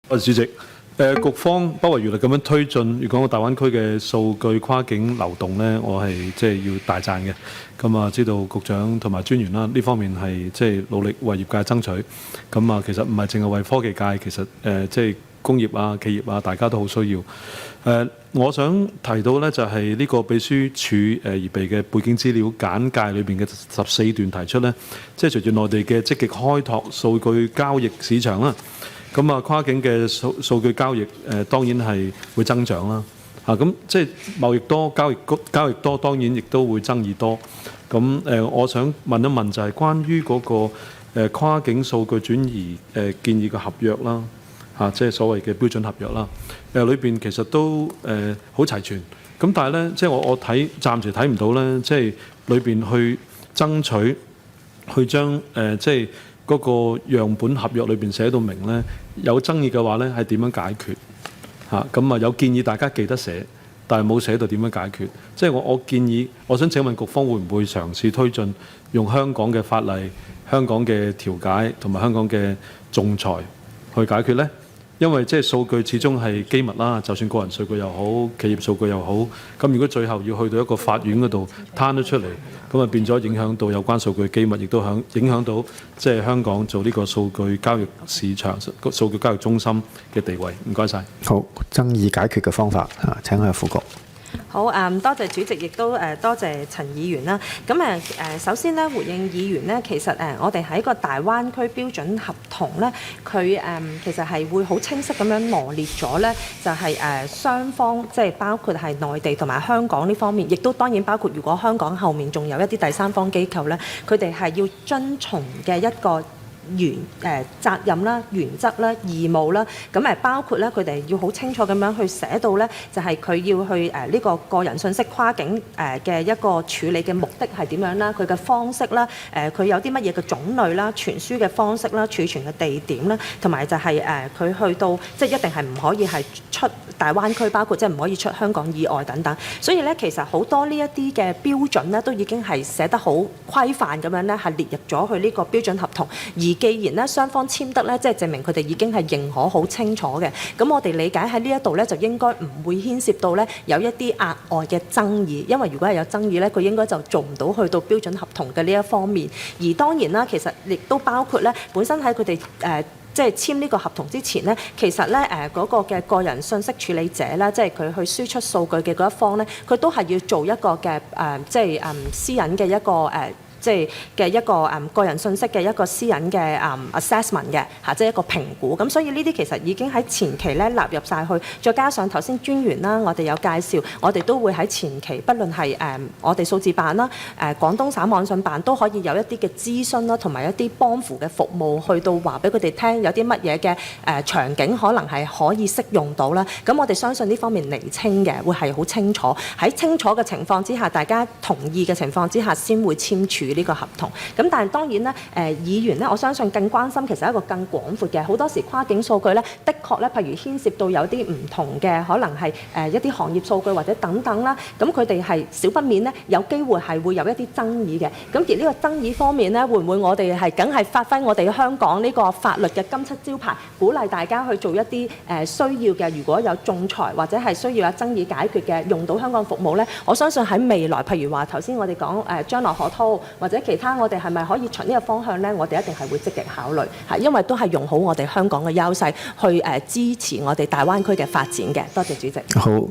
主席，局方不遺餘力咁樣推進粵港澳大灣區嘅數據跨境流動呢，我係要大讚嘅。咁啊，知道局長同埋專員啦，呢方面係努力為業界爭取。咁啊，其實唔係淨係為科技界，其實工業啊、企業啊，大家都好需要。我想提到呢，就係呢個秘書處預備嘅背景資料簡介裏邊嘅14段提出呢，即係隨住內地嘅積極開拓數據交易市場啦。咁啊，跨境嘅數據交易當然係會增長啦。咁即係貿易多、交易多，當然亦都會爭議多。咁我想問一問就係關於嗰個跨境數據轉移建議嘅合約啦，即係所謂嘅標準合約啦。裏邊其實都好齊全。咁但係咧，即係我暫時睇唔到咧，即係裏邊去爭取去將即係嗰個樣本合約裏邊寫到明咧，有爭議嘅話咧係點樣解決？咁啊有建議大家記得寫，但係冇寫到點樣解決。即係我建議，我想請問局方會唔會嘗試推進用香港嘅法例、香港嘅調解同埋香港嘅仲裁去解決呢？因為即係數據始終係機密啦，就算個人數據又好，企業數據又好，咁如果最後要去到一個法院嗰度攤咗出嚟，咁啊變咗影響到有關數據機密，亦都影響到即係香港做呢個數據交易市場、數據交易中心嘅地位。唔該晒。好，爭議解決嘅方法請下副局。好，多謝主席，亦都多謝陳議員啦。咁首先咧，回應議員咧，其實我哋喺個大灣區標準合同咧，佢其實係會好清晰咁樣羅列咗咧，就係雙方即係包括係內地同埋香港呢方面，亦都當然包括如果香港後面仲有一啲第三方機構咧，佢哋係要遵從嘅一個責任啦、原則啦、義務啦，咁包括咧佢哋要好清楚咁樣去寫到咧，就係佢要去呢個個人信息跨境嘅一個處理嘅目的係點樣啦，佢嘅方式啦，佢有啲乜嘢嘅種類啦、傳輸嘅方式啦、儲存嘅地點啦，同埋就係佢去到即係一定係唔可以係出大灣區，包括即係唔可以出香港以外等等。所以咧，其實好多呢一啲嘅標準咧，都已經係寫得好規範咁樣咧，係列入咗去呢個標準合同。而既然咧雙方簽得咧，即係證明佢哋已經係認可好清楚嘅。咁我哋理解喺呢一度咧，就應該唔會牽涉到咧有一啲額外嘅爭議，因為如果係有爭議咧，佢應該就做唔到去到標準合同嘅呢一方面。而當然啦，其實亦都包括咧，本身喺佢哋即係簽呢個合同之前呢，其實咧嗰個嘅個人信息處理者啦，即係佢去輸出數據嘅嗰一方咧，佢都係要做一個嘅即係私隱嘅一個即係嘅一個個人信息嘅一個私隱嘅assessment 嘅即係一個評估。咁所以呢啲其實已經喺前期咧納入晒去，再加上頭先專員啦，我哋有介紹，我哋都會喺前期，不論係我哋數字辦啦、廣東省網信辦都可以有一啲嘅諮詢啦，同埋一啲幫扶嘅服務，去到話俾佢哋聽有啲乜嘢嘅場景可能係可以適用到啦。咁我哋相信呢方面釐清嘅會係好清楚，喺清楚嘅情況之下，大家同意嘅情況之下，先會簽署呢個合同。咁但係當然咧，議員咧，我相信更關心其實一個更廣闊嘅，好多時跨境數據咧，的確咧，譬如牽涉到有啲唔同嘅，可能係一啲行業數據或者等等啦。咁佢哋係少不免咧，有機會係會有一啲爭議嘅。咁而呢個爭議方面咧，會唔會我哋係梗係發揮我哋香港呢個法律嘅金漆招牌，鼓勵大家去做一啲需要嘅，如果有仲裁或者係需要有爭議解決嘅，用到香港服務咧，我相信喺未來，譬如話頭先我哋講將來可拖或者其他我哋係咪可以循呢個方向呢？我哋一定係會積極考慮，因為都係用好我哋香港嘅優勢去支持我哋大灣區嘅發展嘅。多謝主席。好。